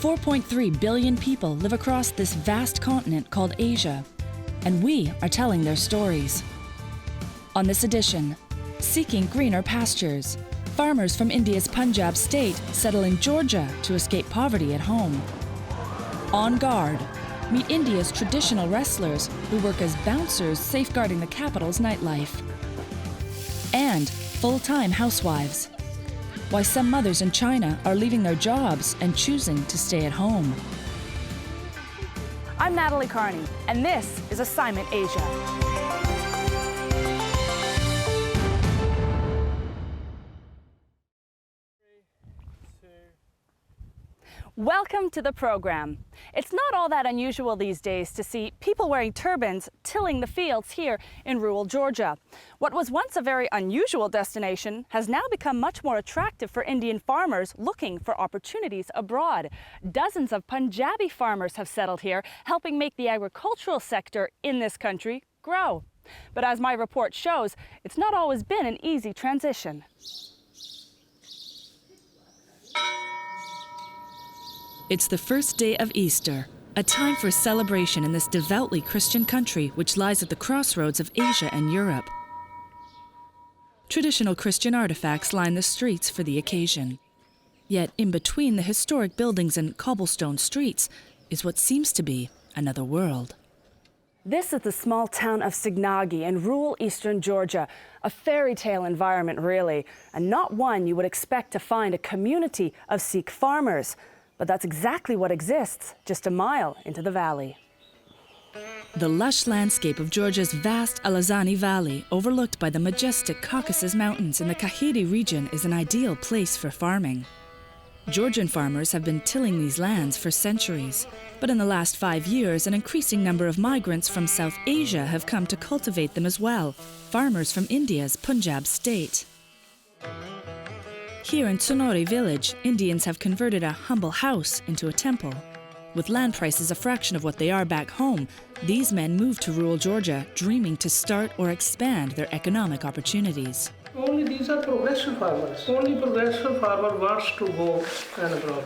4.3 billion people live across this vast continent called Asia, and we are telling their stories. On this edition, seeking greener pastures, farmers from India's Punjab state settle in Georgia to escape poverty at home. On guard, meet India's traditional wrestlers who work as bouncers safeguarding the capital's nightlife. And full-time housewives. Why some mothers in China are leaving their jobs and choosing to stay at home. I'm Natalie Carney, and this is Assignment Asia. Welcome to the program. It's not all that unusual these days to see people wearing turbans tilling the fields here in rural Georgia. What was once a very unusual destination has now become much more attractive for Indian farmers looking for opportunities abroad. Dozens of Punjabi farmers have settled here, helping make the agricultural sector in this country grow. But as my report shows, it's not always been an easy transition. It's the first day of Easter, a time for celebration in this devoutly Christian country which lies at the crossroads of Asia and Europe. Traditional Christian artifacts line the streets for the occasion. Yet in between the historic buildings and cobblestone streets is what seems to be another world. This is the small town of Signagi in rural eastern Georgia, a fairy tale environment really, and not one you would expect to find a community of Sikh farmers. But that's exactly what exists just a mile into the valley. The lush landscape of Georgia's vast Alazani Valley, overlooked by the majestic Caucasus Mountains in the Kakheti region, is an ideal place for farming. Georgian farmers have been tilling these lands for centuries, but in the last 5 years, an increasing number of migrants from South Asia have come to cultivate them as well, farmers from India's Punjab state. Here in Sonori village, Indians have converted a humble house into a temple. With land prices a fraction of what they are back home, these men moved to rural Georgia, dreaming to start or expand their economic opportunities. Only these are progressive farmers. Only progressive farmer wants to go and abroad.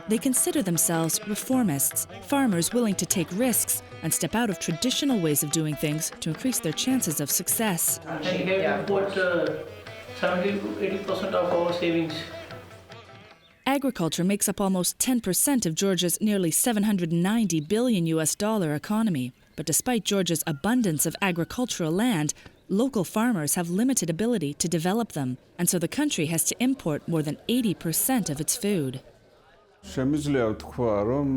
They consider themselves reformists, farmers willing to take risks and step out of traditional ways of doing things to increase their chances of success. And here we put 70 to 80% of our savings. Agriculture makes up almost 10% of Georgia's nearly $790 billion economy. But despite Georgia's abundance of agricultural land, local farmers have limited ability to develop them, and so the country has to import more than 80% of its food. შემიძლია ვთქვა, რომ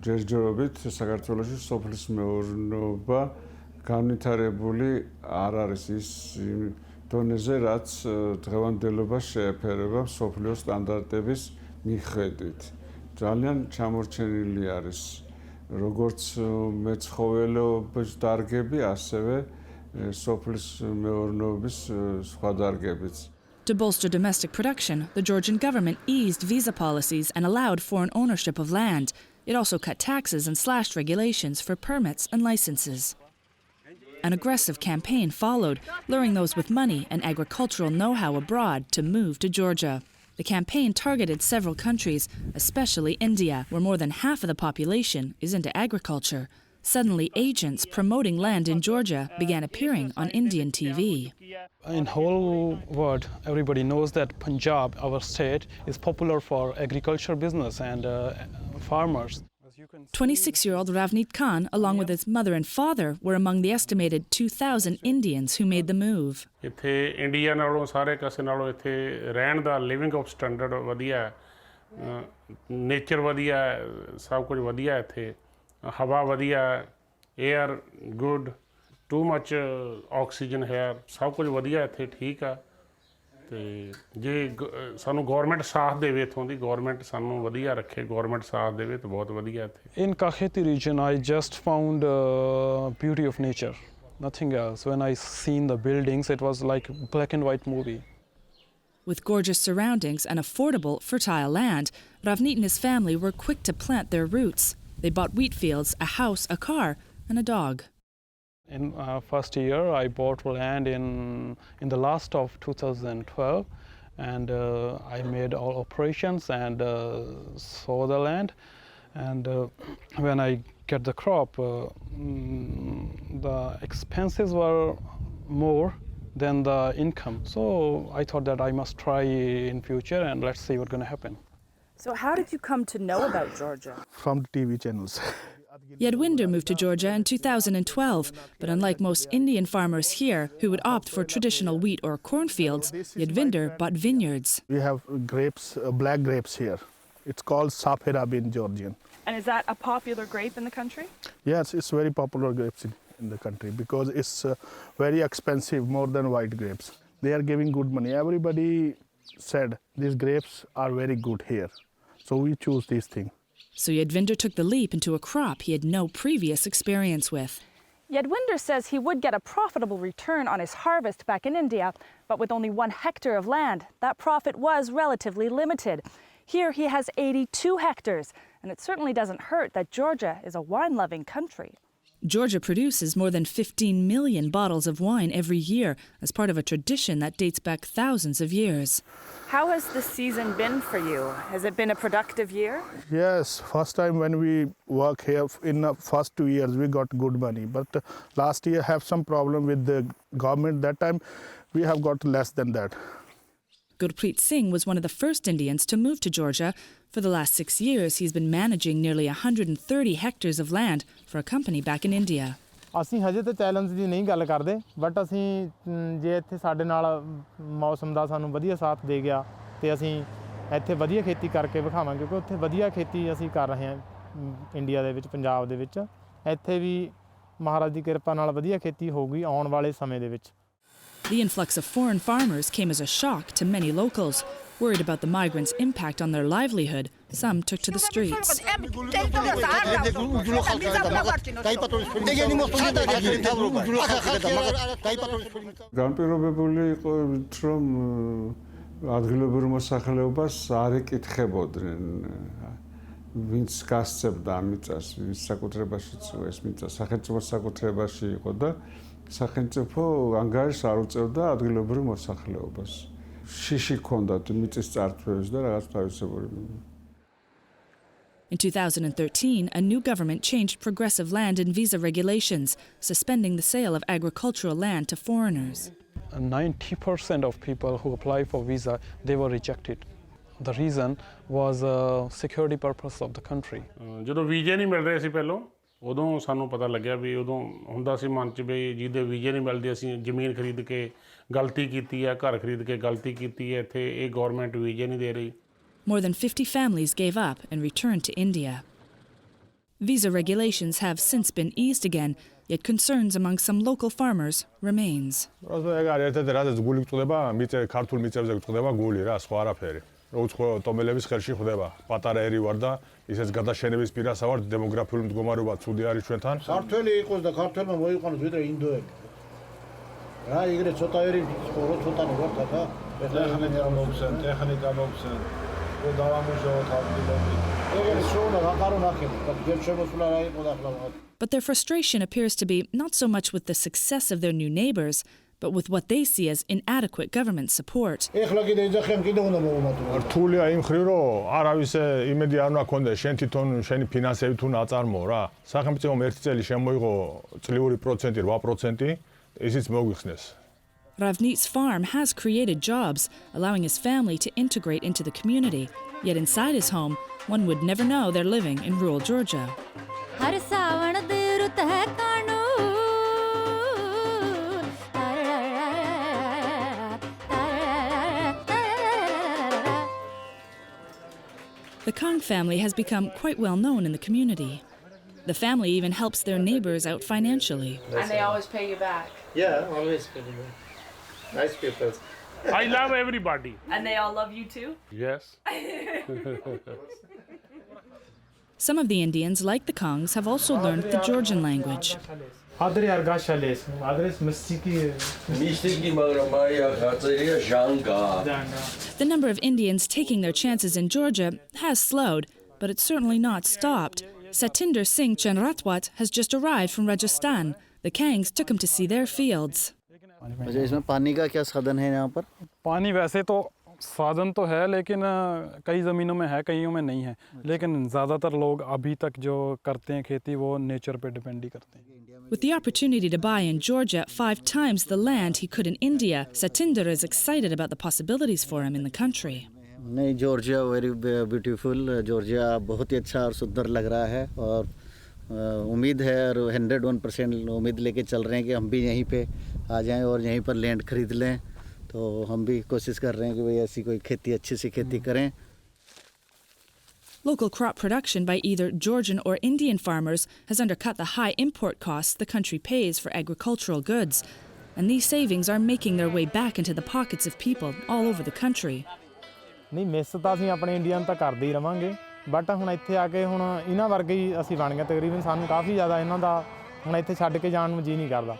ჯერჯერობით საქართველოში სოფლის მეურნეობა განვითარებული არ არის ის დონეზე, რაც დღევანდელობას შეეფერება სოფლიო სტანდარტების მიხედვით. ძალიან ჩამორჩენილი არის როგორც მეცხოველეობის დარგები, ასევე სოფლის მეურნეობის სხვა დარგებიც. To bolster domestic production, the Georgian government eased visa policies and allowed foreign ownership of land. It also cut taxes and slashed regulations for permits and licenses. An aggressive campaign followed, luring those with money and agricultural know-how abroad to move to Georgia. The campaign targeted several countries, especially India, where more than half of the population is into agriculture. Suddenly, agents promoting land in Georgia began appearing on Indian TV. In whole world, everybody knows that Punjab, our state, is popular for agriculture business and farmers. 26-year-old Ravneet Khan, along with his mother and father, were among the estimated 2,000 Indians who made the move. ਇੱਥੇ India ਨਾਲੋਂ ਸਾਰੇ ਕਾਸੇ ਨਾਲੋਂ ਇੱਥੇ ਰਹਿਣ ਦਾ living of standard ਵਧੀਆ ਹੈ, nature ਵਧੀਆ ਹੈ, ਸਭ ਕੁਝ ਵਧੀਆ ਹੈ ਇੱਥੇ, ਹਵਾ ਵਧੀਆ ਹੈ, air good, too much oxygen ਹੈ, ਸਭ ਕੁਝ ਵਧੀਆ ਇੱਥੇ ਠੀਕ ਆ ਤੇ ਜੇ ਸਾਨੂੰ ਗਵਰਨਮੈਂਟ ਸਾਥ ਦੇਵੇ ਇਥੋਂ ਦੀ ਗਵਰਨਮੈਂਟ ਸਾਨੂੰ ਵਧੀਆ ਰੱਖੇ ਗਵਰਨਮੈਂਟ ਸਾਥ ਦੇਵੇ ਤਾਂ ਬਹੁਤ ਵਧੀਆ ਇੱਥੇ In Kakheti region I just found beauty of nature, nothing else. When I seen the buildings it was like black and white movie. With gorgeous surroundings and affordable, fertile land, Ravneet and his family were quick to plant their roots. They bought wheat fields, a house, a car, and a dog. In first year, I bought land in the last of 2012, and I made all operations and saw the land. And when I get the crop, the expenses were more than the income. So I thought that I must try in future and let's see what's going to happen. So how did you come to know about Georgia? From the TV channels. Yadwinder moved to Georgia in 2012, but unlike most Indian farmers here who would opt for traditional wheat or cornfields, Yadwinder bought vineyards. We have grapes, black grapes here. It's called Safirab in Georgian. And is that a popular grape in the country? Yes, it's very popular grapes in the country because it's very expensive, more than white grapes. They are giving good money. Everybody said these grapes are very good here. So we choose these things. So Yadwinder took the leap into a crop he had no previous experience with. Yadwinder says he would get a profitable return on his harvest back in India, but with only 1 hectare of land, that profit was relatively limited. Here he has 82 hectares, and it certainly doesn't hurt that Georgia is a wine-loving country. Georgia produces more than 15 million bottles of wine every year as part of a tradition that dates back thousands of years. How has this season been for you? Has it been a productive year? Yes, first time when we work here, in the first 2 years, we got good money. But last year have some problem with the government. That time we have got less than that. Gurpreet Singh was one of the first Indians to move to Georgia. For the last 6 years, he's been managing nearly 130 hectares of land for a company back in India. ਅਸੀਂ ਹਜੇ ਤਾਂ challenge ਦੀ ਨਹੀਂ ਗੱਲ ਕਰਦੇ but ਅਸੀਂ ਜੇ ਇੱਥੇ ਸਾਡੇ ਨਾਲ ਮੌਸਮ ਦਾ ਸਾਨੂੰ ਵਧੀਆ ਸਾਥ ਦੇ ਗਿਆ ਤੇ ਅਸੀਂ ਇੱਥੇ ਵਧੀਆ ਖੇਤੀ ਕਰਕੇ ਵਿਖਾਵਾਂਗੇ ਕਿਉਂਕਿ ਉੱਥੇ ਵਧੀਆ ਖੇਤੀ ਅਸੀਂ ਕਰ ਰਹੇ ਹਾਂ ਇੰਡੀਆ ਦੇ ਵਿੱਚ ਪੰਜਾਬ ਦੇ ਵਿੱਚ ਇੱਥੇ ਵੀ ਮਹਾਰਾਜ ਦੀ ਕਿਰਪਾ ਨਾਲ ਵਧੀਆ ਖੇਤੀ ਹੋਊਗੀ ਆਉਣ ਵਾਲੇ ਸਮੇਂ ਦੇ ਵਿੱਚ The influx of foreign farmers came as a shock to many locals. Worried about the migrants' impact on their livelihood, some took to the streets. განპირობებული იყო რომ ადგილობრივ მოსახლეობას არ ეკითხებოდნენ ვინც გასცემდა ამ მიწას, ვის საკუთრებაშიც ეს მიწა სახელმწიფოს საკუთრებაში იყო და სახელმწიფო ანგარიშს არ უწევდა ადგილობრივ მოსახლეობას. შიში ჰქონდათ მიწის წარსულს და რაღაც თავისებური. In 2013, a new government changed progressive land and visa regulations, suspending the sale of agricultural land to foreigners. 90% of people who apply for visa, they were rejected. The reason was security purpose of the country. ਜਦੋਂ ਵੀਜ਼ੇ ਨਹੀਂ ਮਿਲ ਰਹੇ ਸੀ ਪਹਿਲਾਂ ਉਦੋਂ ਸਾਨੂੰ ਪਤਾ ਲੱਗਿਆ ਵੀ ਉਦੋਂ ਹੁੰਦਾ ਸੀ ਮਨ 'ਚ ਵੀ ਜਿਹਦੇ ਵੀਜ਼ੇ ਨਹੀਂ ਮਿਲਦੇ ਅਸੀਂ ਜ਼ਮੀਨ ਖਰੀਦ ਕੇ ਗਲਤੀ ਕੀਤੀ ਹੈ ਘਰ ਖਰੀਦ ਕੇ ਗਲਤੀ ਕੀਤੀ ਹੈ ਇੱਥੇ ਇਹ ਗਵਰਨਮੈਂਟ ਵੀਜ਼ੇ ਨਹੀਂ ਦੇ ਰਹੀ More than 50 families gave up and returned to India. Visa regulations have since been eased again, yet concerns among some local farmers remains. უცხო ტომელების ხელში ხდება პატარა ერი ვარ და ისეც გადაშენების პირას ავარ დემოგრაფიული მდგომარეობა ცუდი არის ჩვენთან ქართველი იყოს და ქართველმა მოიყვანოს ვიდრე ინდოელი რა იგრე ცოტა ერი ხო ცოტანი ვარ და ტექნიკა მომხსენ ტექნიკა მომხსენ რო დავამუშავოთ ადგილები ეგრე შოუნა გაყარო ნახეთ და ჯერ შემოსულა რა იყო და ახლა მაგ But their frustration appears to be not so much with the success of their new neighbors, but with what they see as inadequate government support. რთულია იმ ხრივ რომ არავის იმედი არ უნდა ქონდეს შენ თვითონ შენი ფინანსები თუ ნაწარმოო რა სახელმწიფომ ერთი წელი შემოიღო წლიური პროცენტი 8% ისიც მოგვიხსნეს Ravneet's farm has created jobs, allowing his family to integrate into the community. Yet inside his home, one would never know they're living in rural Georgia. The Kang family has become quite well known in the community. The family even helps their neighbors out financially. And they always pay you back. Yeah, always pay you back. Nice people. I love everybody. And they all love you too? Yes. Some of the Indians, like the Kangs, have also learned the Georgian language. The number of Indians taking their chances in Georgia has slowed, but it's certainly not stopped. Satinder Singh Chandratwat has just arrived from Rajasthan. The Kangs took him to see their fields. इसमें पानी का क्या साधन है यहाँ पर पानी वैसे तो साधन तो है लेकिन कई ज़मीनों में है, कईयों में नहीं है। लेकिन ज़्यादातर लोग अभी तक जो करते हैं खेती वो नेचर पे डिपेंड ही करते हैं। With the opportunity to buy in Georgia 5 times the land he could in India, Satinder is excited about the possibilities for him in the country. नहीं, जॉर्जिया वेरी ब्यूटीफुल। जॉर्जिया बहुत ही अच्छा और सुंदर लग रहा है और उम्मीद है और 101% उम्मीद लेके चल रहे हैं कि हम भी यहीं पे आ जाएं और यहीं पर लैंड खरीद लें। तो हम भी कोशिश कर रहे हैं कि भाई ऐसी कोई खेती अच्छी सी खेती करें। Local crop production by either Georgian or Indian farmers has undercut the high import costs the country pays for agricultural goods, and these savings are making their way back into the pockets of people all over the country. ਨਹੀਂ miss ਤਾਂ ਅਸੀਂ ਆਪਣੇ Indian ਤਾਂ ਕਰਦੇ ਹੀ ਰਵਾਂਗੇ, but ਹੁਣ ਇੱਥੇ ਆ ਕੇ ਹੁਣ ਇਹਨਾਂ ਵਰਗੇ ਹੀ ਅਸੀਂ ਬਣ ਗਏ ਤਕਰੀਬਨ। ਸਾਨੂੰ ਕਾਫੀ ਜ਼ਿਆਦਾ ਇਹਨਾਂ ਦਾ ਹੁਣ ਇੱਥੇ ਛੱਡ ਕੇ ਜਾਣ ਨੂੰ ਜੀ ਨਹੀਂ ਕਰਦਾ।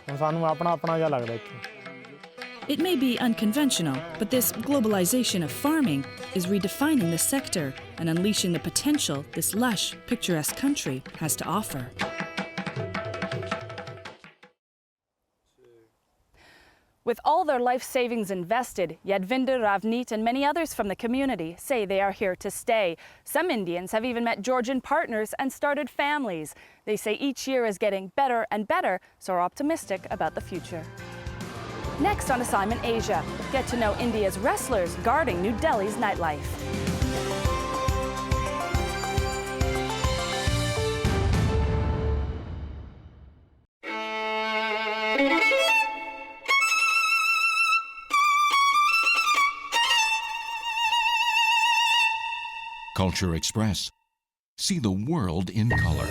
ਹੁਣ ਸਾਨੂੰ ਆਪਣਾ ਜਿਹਾ ਲੱਗਦਾ ਇੱਥੇ। It may be unconventional, but this globalization of farming is redefining the sector and unleashing the potential this lush, picturesque country has to offer. With all their life savings invested, Yadvinder, Ravneet and many others from the community say they are here to stay. Some Indians have even met Georgian partners and started families. They say each year is getting better and better, so are optimistic about the future. Next on Assignment Asia, get to know India's wrestlers guarding New Delhi's nightlife. Culture Express. See the world in color.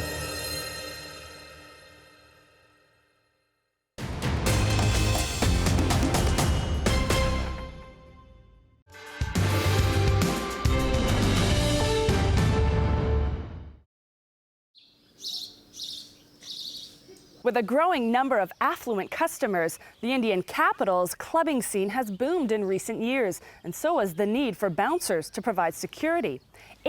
With a growing number of affluent customers, the Indian capital's clubbing scene has boomed in recent years, and so has the need for bouncers to provide security.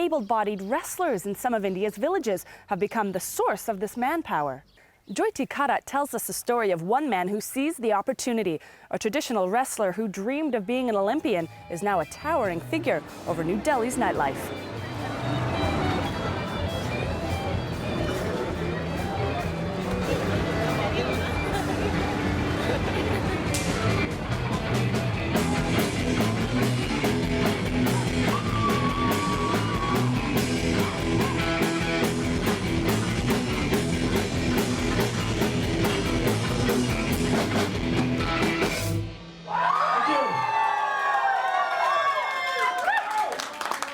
Able-bodied wrestlers in some of India's villages have become the source of this manpower. Jyothy Karat tells us the story of one man who seized the opportunity. A traditional wrestler who dreamed of being an Olympian is now a towering figure over New Delhi's nightlife.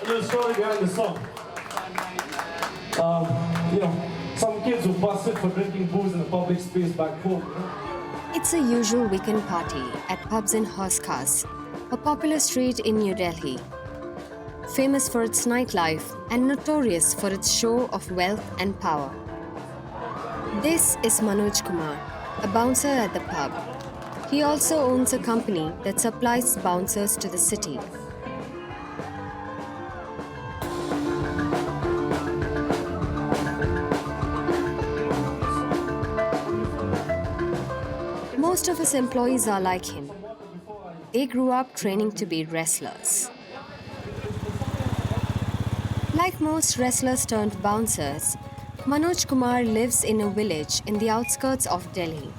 There's a story behind the song. Some kids were busted for drinking booze in a public space back home. It's a usual weekend party at pubs in horse cars, a popular street in New Delhi. Famous for its nightlife and notorious for its show of wealth and power. This is Manoj Kumar, a bouncer at the pub. He also owns a company that supplies bouncers to the city. Most of his employees are like him. They grew up training to be wrestlers. Like most wrestlers turned bouncers, Manoj Kumar lives in a village in the outskirts of Delhi.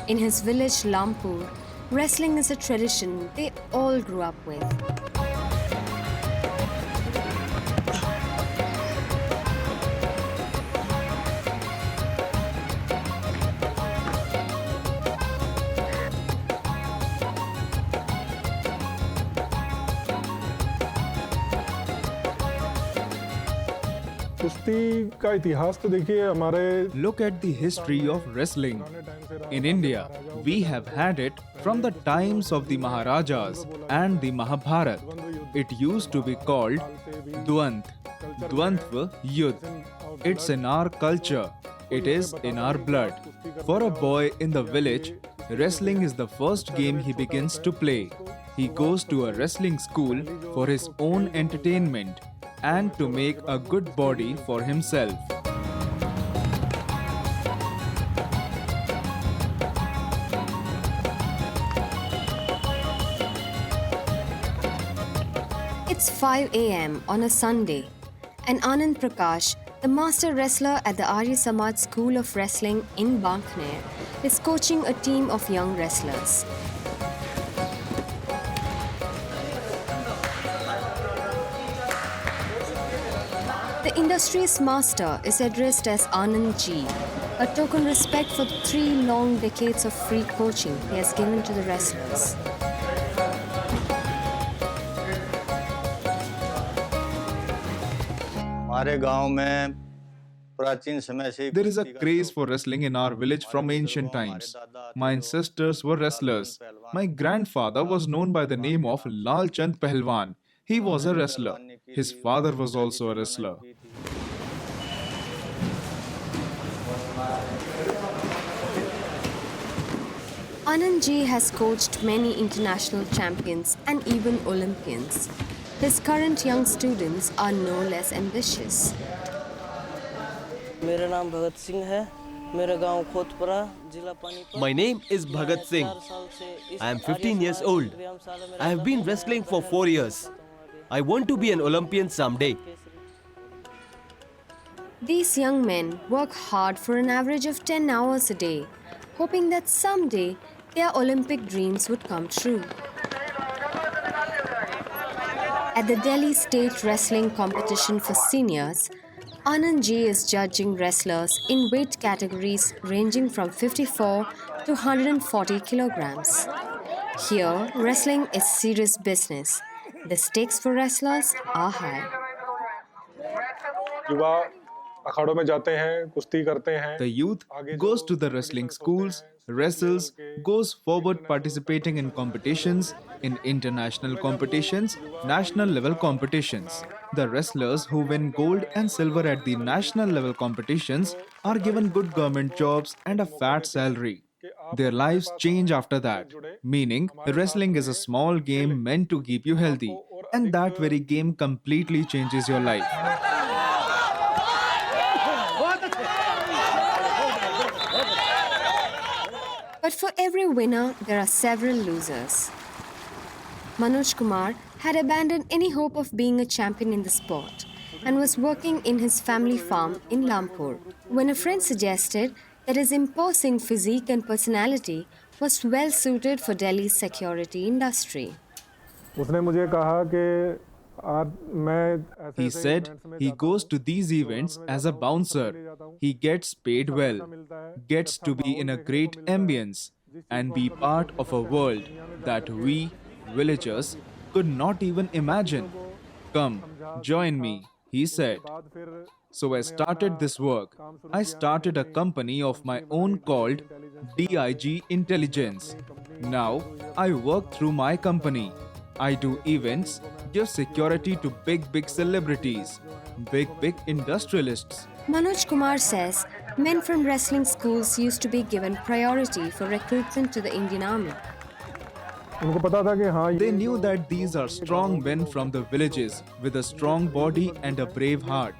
In his village Lampur, wrestling is a tradition they all grew up with. कुश्ती का इतिहास तो देखिए हमारे Look at the history of wrestling. In India, we have had it from the times of the Maharajas and the Mahabharat. It used to be called Dvand, Dvandva Yudh. It's in our culture. It is in our blood. For a boy in the village, wrestling is the first game he begins to play. He goes to a wrestling school for his own entertainment and to make a good body for himself. It's 5 a.m. on a Sunday, and Anand Prakash, the master wrestler at the Arya Samaj School of Wrestling in Bankner, is coaching a team of young wrestlers. The industry's master is addressed as Anand Ji, a token respect for the 3 long decades of free coaching he has given to the wrestlers. There is a craze for wrestling in our village from ancient times. My ancestors were wrestlers. My grandfather was known by the name of Lal Chand Pahalwan. He was a wrestler. His father was also a wrestler. Anand Ji has coached many international champions and even Olympians. His current young students are no less ambitious. My name is Bhagat Singh. I am 15 years old. I have been wrestling for 4 years. I want to be an Olympian someday. These young men work hard for an average of 10 hours a day, hoping that someday their Olympic dreams would come true. At the Delhi State Wrestling Competition for Seniors, Anand Ji is judging wrestlers in weight categories ranging from 54 to 140 kilograms. Here, wrestling is serious business. The stakes for wrestlers are high. The youth goes to the wrestling schools, wrestles, goes forward participating in competitions, in international competitions, national level competitions. The wrestlers who win gold and silver at the national level competitions are given good government jobs and a fat salary. Their lives change after that, meaning wrestling is a small game meant to keep you healthy, and that very game completely changes your life. But for every winner, there are several losers. Manoj Kumar had abandoned any hope of being a champion in the sport and was working in his family farm in Lampur when a friend suggested that his imposing physique and personality was well suited for Delhi's security industry. He said he goes to these events as a bouncer. He gets paid well, gets to be in a great ambience, and be part of a world that we, villagers, could not even imagine. Come, join me, he said. So I started this work. I started a company of my own called DIG Intelligence. Now, I work through my company. I do events, give security to big celebrities, big industrialists. Manoj Kumar says men from wrestling schools used to be given priority for recruitment to the Indian Army. They knew that these are strong men from the villages with a strong body and a brave heart.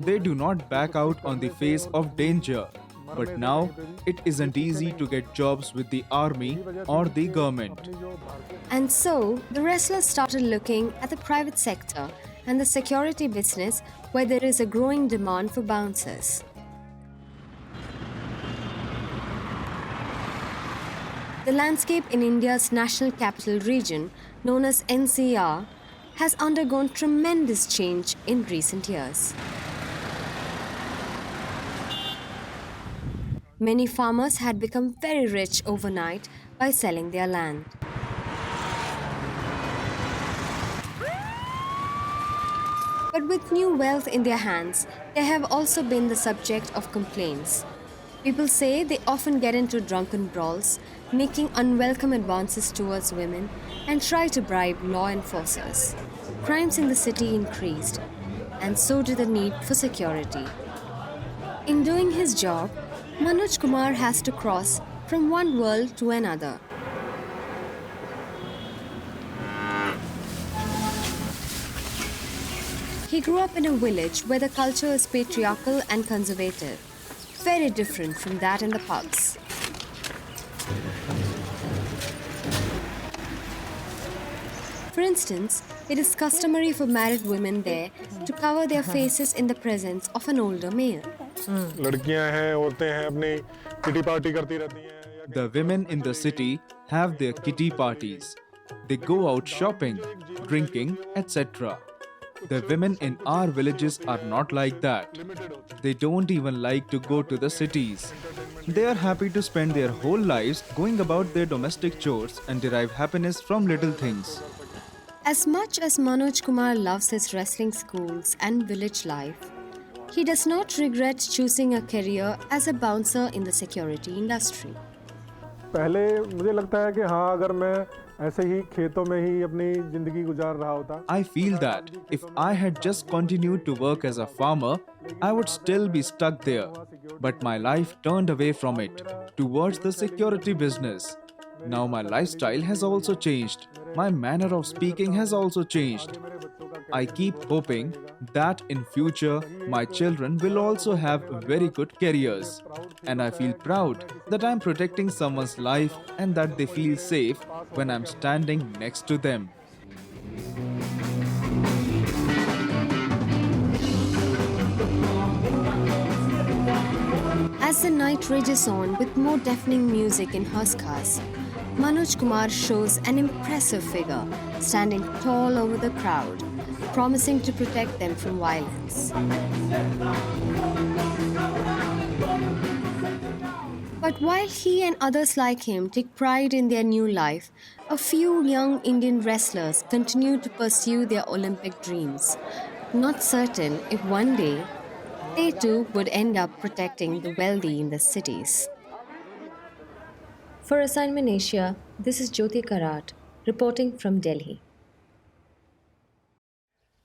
They do not back out on the face of danger. But now, it isn't easy to get jobs with the army or the government. And so, the wrestlers started looking at the private sector and the security business where there is a growing demand for bouncers. The landscape in India's National Capital Region, known as NCR, has undergone tremendous change in recent years. Many farmers had become very rich overnight by selling their land. But with new wealth in their hands, they have also been the subject of complaints. People say they often get into drunken brawls, making unwelcome advances towards women, and try to bribe law enforcers. Crimes in the city increased, and so did the need for security. In doing his job, Manoj Kumar has to cross from one world to another. He grew up in a village where the culture is patriarchal and conservative, very different from that in the pubs. For instance, it is customary for married women there to cover their faces in the presence of an older male. The women in the city have their kitty parties. They go out shopping, drinking, etc. The women in our villages are not like that. They don't even like to go to the cities. They are happy to spend their whole lives going about their domestic chores and derive happiness from little things. As much as Manoj Kumar loves his wrestling schools and village life, he does not regret choosing a career as a bouncer in the security industry. पहले मुझे लगता है कि हाँ अगर मैं ऐसे ही खेतों में ही अपनी जिंदगी गुजार रहा होता I feel that if I had just continued to work as a farmer, I would still be stuck there. But my life turned away from it towards the security business. Now my lifestyle has also changed. My manner of speaking has also changed. I keep hoping that in future my children will also have very good careers. And I feel proud that I am protecting someone's life and that they feel safe when I am standing next to them. As the night rages on with more deafening music in Hoskas, Manoj Kumar shows an impressive figure standing tall over the crowd, promising to protect them from violence. But while he and others like him take pride in their new life, a few young Indian wrestlers continue to pursue their Olympic dreams, not certain if one day they too would end up protecting the wealthy in the cities. For Assignment Asia, this is Jyothy Karat, reporting from Delhi.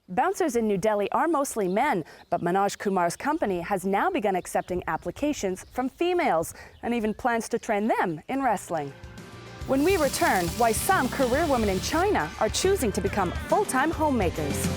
Bouncers in New Delhi are mostly men, but Manoj Kumar's company has now begun accepting applications from females and even plans to train them in wrestling. When we return, why some career women in China are choosing to become full-time homemakers.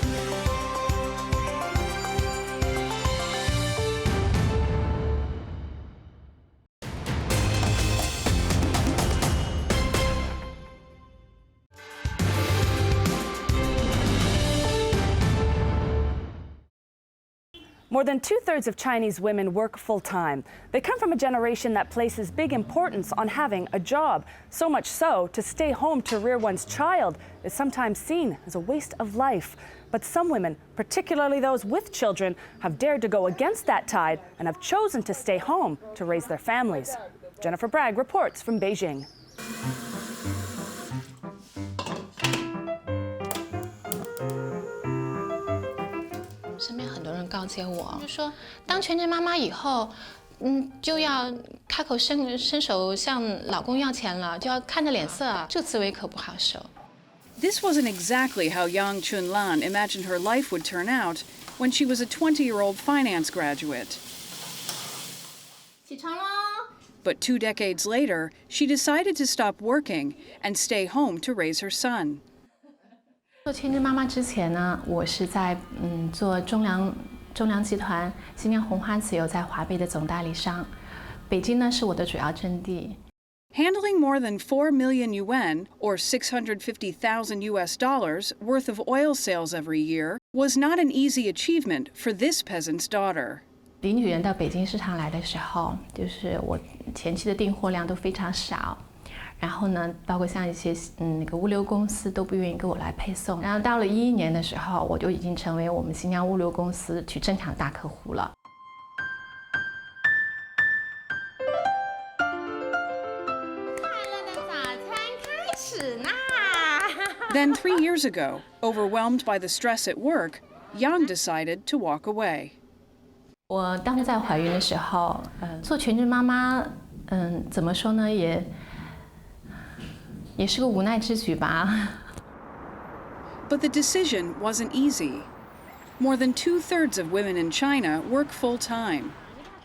More than 2/3 of Chinese women work full-time. They come from a generation that places big importance on having a job. So much so, to stay home to rear one's child is sometimes seen as a waste of life. But some women, particularly those with children, have dared to go against that tide and have chosen to stay home to raise their families. Jennifer Bragg reports from Beijing. 身边很多人告诫我，就说当全职妈妈以后，就要开口伸手向老公要钱了，就要看着脸色啊，这滋味可不好受。 This wasn't exactly how young Chunlan imagined her life would turn out when she was a 20-year-old finance graduate. 起床喽！ But 2 decades later, she decided to stop working and stay home to raise her son. 做全职妈妈之前呢，我是在做中粮集团新疆红花籽油在华北的总代理商，北京呢是我的主要阵地。 Handling more than 4 million yuan, or $650,000 US, worth of oil sales every year was not an easy achievement for this peasant's daughter. 李女人到北京市场来的时候，就是我前期的订货量都非常少，然后呢，包括像一些那个物流公司都不愿意给我来配送。然后到了2011年的时候，我就已经成为我们新疆物流公司去正常大客户了。 Then 3 years ago, overwhelmed by the stress at work, Yang decided to walk away. 我当时在怀孕的时候，做全职妈妈，怎么说呢，也是个无奈之举吧。But the decision wasn't easy. More than 2/3 of women in China work full-time.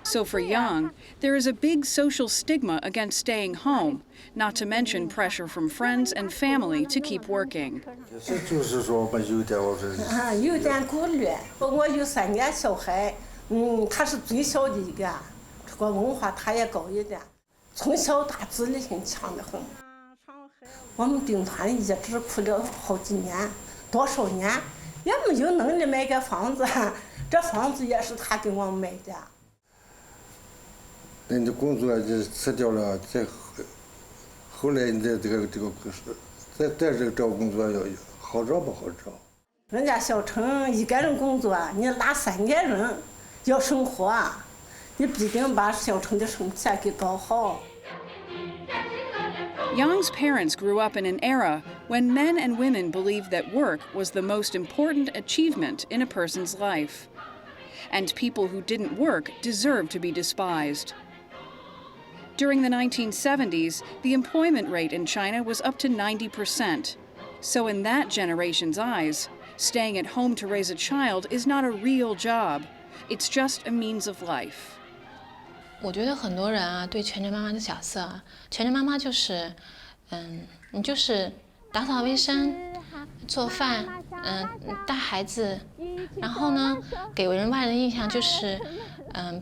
So for Yang, there is a big social stigma against staying home, not to mention pressure from friends and family to keep working. 就是说吧，有点顾虑。我有3个小孩，他是最小的一个，这个文化他也高一点，从小他自立性强得很。我们兵团一直苦了好几年，多少年也没有能力买个房子，这房子也是他给我们买的。人家工作就辞掉了，后来你这个在这个找工作要好找不好找。人家小陈一个人工作，你拉3个人要生活，你必定把小陈的生活线给搞好。Yang's parents grew up in an era when men and women believed that work was the most important achievement in a person's life, and people who didn't work deserved to be despised. During the 1970s, the employment rate in China was up to 90%. So in that generation's eyes, staying at home to raise a child is not a real job. It's just a means of life. 我觉得很多人啊，对全职妈妈的角色啊，全职妈妈就是，你就是打扫卫生、做饭，带孩子，然后呢，给人外的印象就是，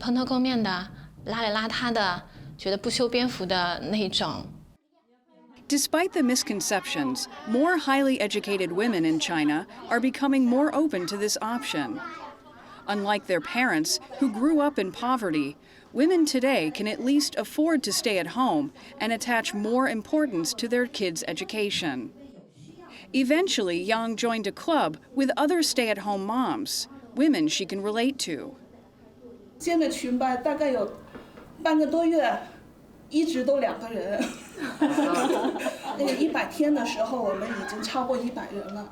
蓬头垢面的、邋里邋遢的，觉得不修边幅的那种。Despite the misconceptions, more highly educated women in China are becoming more open to this option. Unlike their parents, who grew up in poverty, women today can at least afford to stay at home and attach more importance to their kids' education. Eventually, Yang joined a club with other stay-at-home moms, women she can relate to. 建了群吧，大概有半个多月，一直都2个人。那个100天的时候，我们已经超过100人了。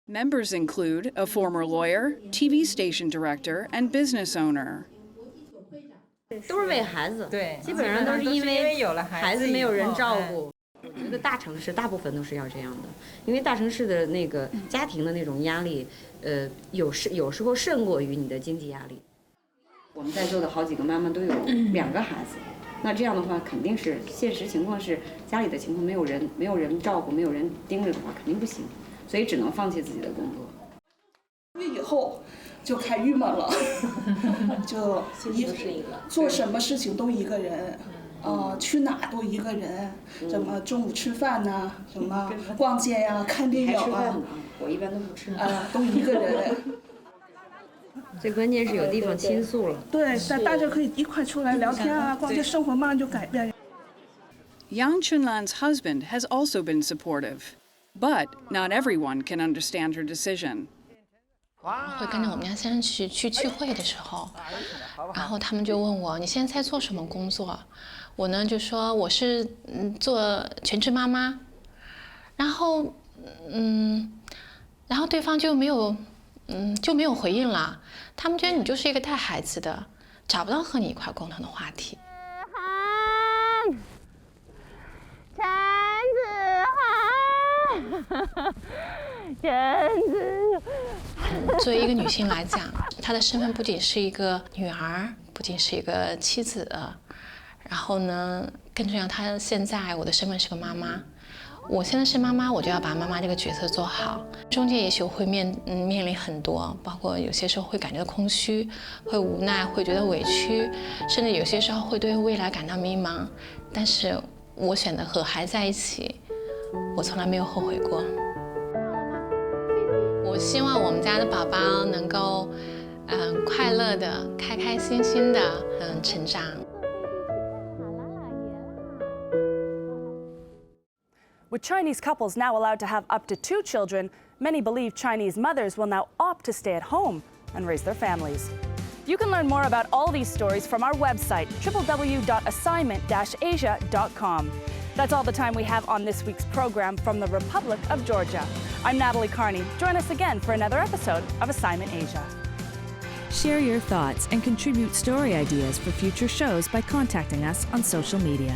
Members include a former lawyer, TV station director, and business owner. 都是为孩子，对，基本上都是因为有了孩子没有人照顾。我觉得大城市大部分都是要这样的，因为大城市的那个家庭的那种压力，有时候胜过于你的经济压力。我们在座的好几个妈妈都有2个孩子，那这样的话肯定是现实情况是家里的情况没有人照顾，没有人盯着的话肯定不行。所以只能放弃自己的工作。因为以后就开郁闷了，就做什么事情都一个人，去哪都一个人，什么中午吃饭呐，什么逛街呀、看电影啊，我一般都不吃，都一个人。最关键是有地方倾诉了。对，大家可以一块出来聊天啊，逛街，生活慢慢就改变。Yang Chunlan's husband has also been supportive. But not everyone can understand her decision. 会跟着我们家先生去聚会的时候，然后他们就问我：“你现在在做什么工作？”我呢就说：“我是做全职妈妈。”然后对方就没有回应了。他们觉得你就是一个带孩子的，找不到和你一块共同的话题。作为一个女性来讲，她的身份不仅是一个女儿，不仅是一个妻子，然后呢，更重要，她现在我的身份是个妈妈。我现在是妈妈，我就要把妈妈这个角色做好。中间也许会面临很多，包括有些时候会感觉到空虚，会无奈，会觉得委屈，甚至有些时候会对未来感到迷茫。但是我选择和孩子在一起，我从来没有后悔过。我希望我们家的宝宝能够，快乐的、开开心心的，成长。With Chinese couples now allowed to have up to 2 children, many believe Chinese mothers will now opt to stay at home and raise their families. You can learn more about all these stories from our website, www.assignment-asia.com. That's all the time we have on this week's program from the Republic of Georgia. I'm Natalie Carney. Join us again for another episode of Assignment Asia. Share your thoughts and contribute story ideas for future shows by contacting us on social media.